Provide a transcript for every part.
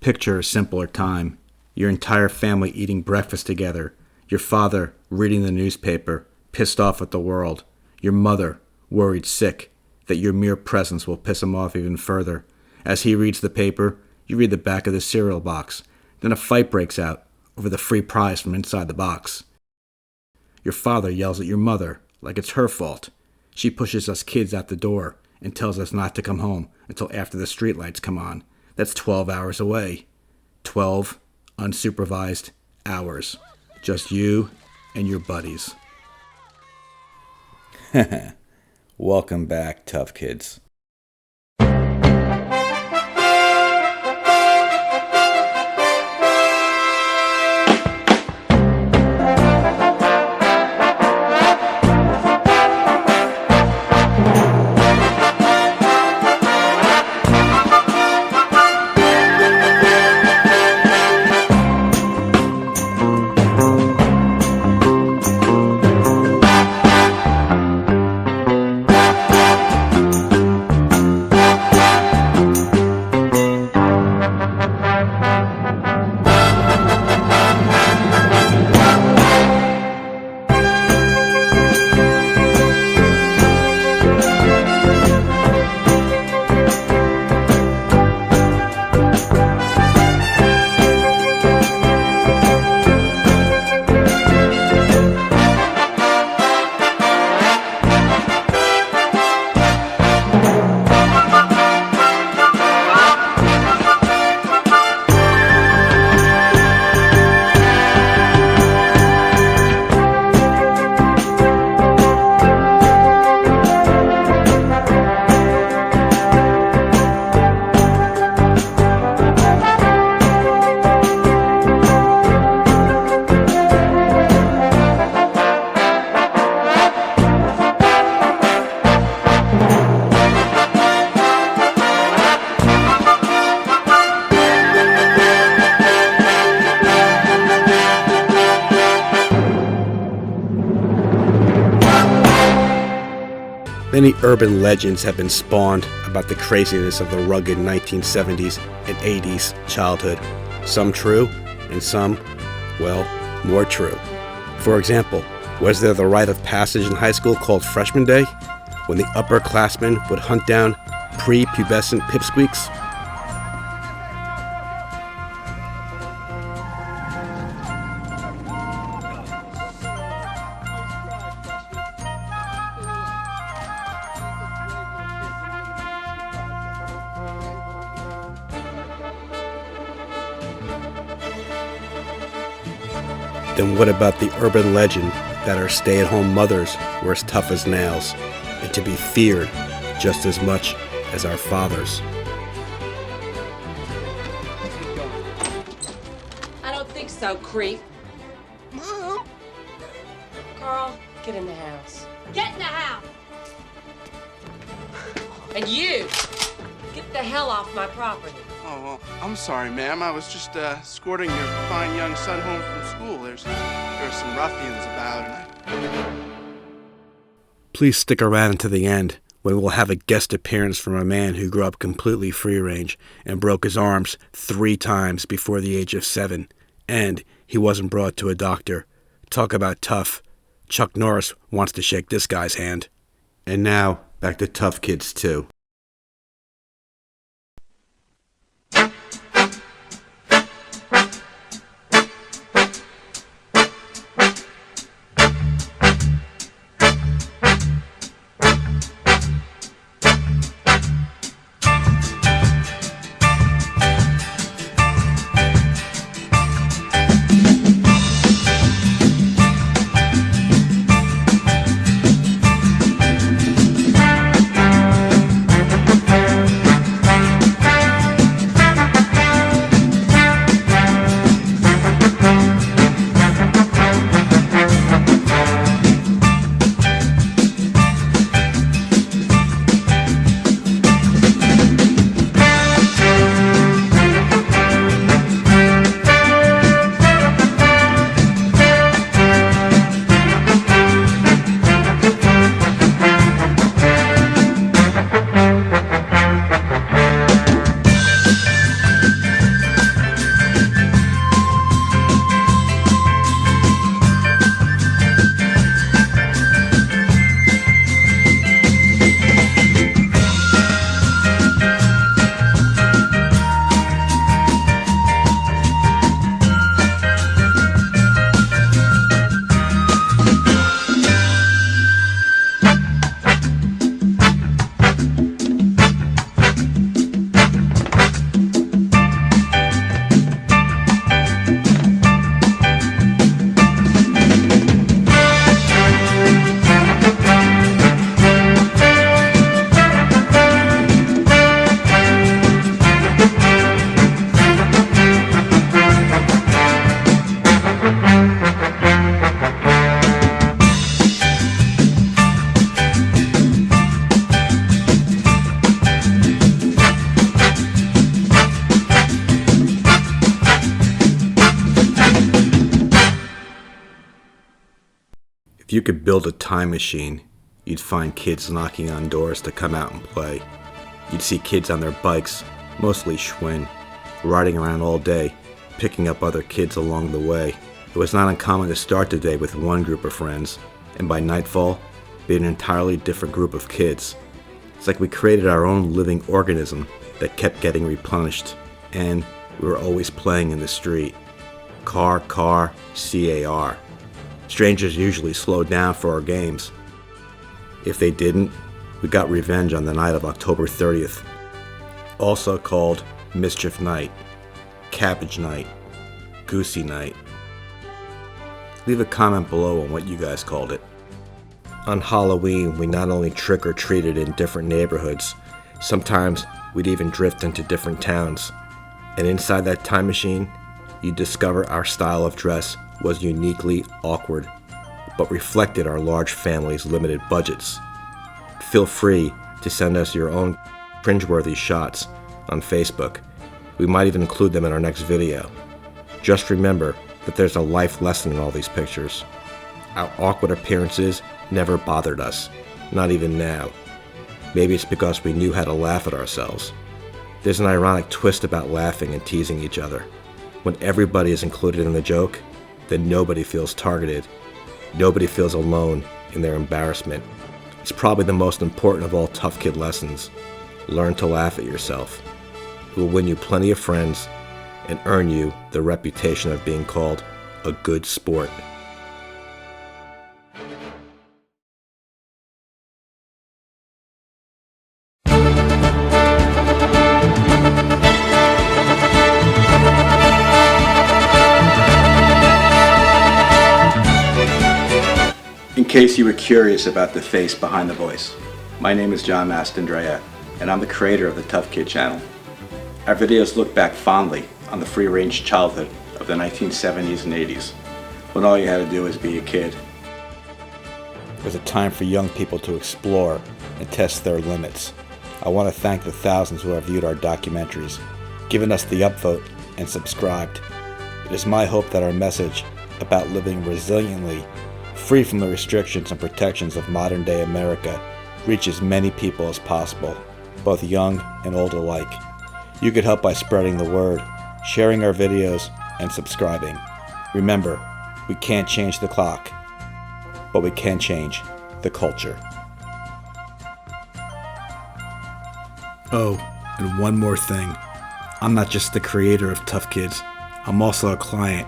Picture a simpler time. Your entire family eating breakfast together. Your father reading the newspaper, pissed off at the world. Your mother worried sick that your mere presence will piss him off even further. As he reads the paper, you read the back of the cereal box. Then a fight breaks out over the free prize from inside the box. Your father yells at your mother like it's her fault. She pushes us kids out the door and tells us not to come home until after the streetlights come on. That's 12 hours away. 12 unsupervised hours. Just you and your buddies. Welcome back, tough kids. Many urban legends have been spawned about the craziness of the rugged 1970s and 80s childhood. Some true, and some, well, more true. For example, was there the rite of passage in high school called Freshman Day, when the upperclassmen would hunt down pre-pubescent pipsqueaks? Then what about the urban legend that our stay-at-home mothers were as tough as nails and to be feared just as much as our fathers? I don't think so, creep. Mom! Carl, get in the house. Get in the house! And you, get the hell off my property. Oh, well, I'm sorry, ma'am. I was just escorting your fine young son home from school. There are some ruffians about, and Please stick around to the end, when we'll have a guest appearance from a man who grew up completely free-range and broke his arms 3 times before the age of 7, and he wasn't brought to a doctor. Talk about tough. Chuck Norris wants to shake this guy's hand. And now, back to Tough Kids 2. If you could build a time machine, you'd find kids knocking on doors to come out and play. You'd see kids on their bikes, mostly Schwinn, riding around all day, picking up other kids along the way. It was not uncommon to start the day with one group of friends, and by nightfall, be an entirely different group of kids. It's like we created our own living organism that kept getting replenished, and we were always playing in the street. Car, C-A-R. Strangers usually slowed down for our games. If they didn't, we got revenge on the night of October 30th, also called Mischief Night, Cabbage Night, Goosey Night. Leave a comment below on what you guys called it. On Halloween, we not only trick-or-treated in different neighborhoods, sometimes we'd even drift into different towns. And inside that time machine, you'd discover our style of dress was uniquely awkward, but reflected our large family's limited budgets. Feel free to send us your own cringeworthy shots on Facebook. We might even include them in our next video. Just remember that there's a life lesson in all these pictures. Our awkward appearances never bothered us, not even now. Maybe it's because we knew how to laugh at ourselves. There's an ironic twist about laughing and teasing each other. When everybody is included in the joke, then nobody feels targeted. Nobody feels alone in their embarrassment. It's probably the most important of all tough kid lessons. Learn to laugh at yourself. It will win you plenty of friends and earn you the reputation of being called a good sport. In case you were curious about the face behind the voice, my name is John Mastandrea, and I'm the creator of the Tough Kid channel. Our videos look back fondly on the free-range childhood of the 1970s and 80s, when all you had to do was be a kid. It was a time for young people to explore and test their limits. I want to thank the thousands who have viewed our documentaries, given us the upvote, and subscribed. It is my hope that our message about living resiliently, free from the restrictions and protections of modern-day America, reaches many people as possible, both young and old alike. You could help by spreading the word, sharing our videos, and subscribing. Remember, we can't change the clock, but we can change the culture. Oh, and one more thing. I'm not just the creator of Tough Kids, I'm also a client.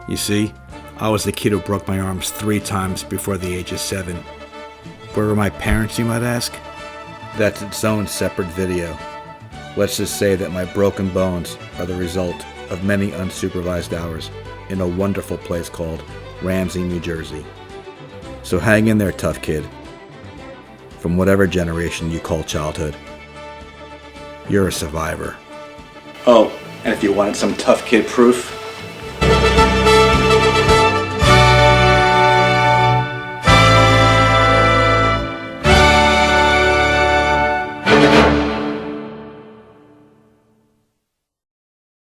You see, I was the kid who broke my arms 3 times before the age of 7. Where were my parents, you might ask? That's its own separate video. Let's just say that my broken bones are the result of many unsupervised hours in a wonderful place called Ramsey, New Jersey. So hang in there, tough kid. From whatever generation you call childhood, you're a survivor. Oh, and if you wanted some tough kid proof,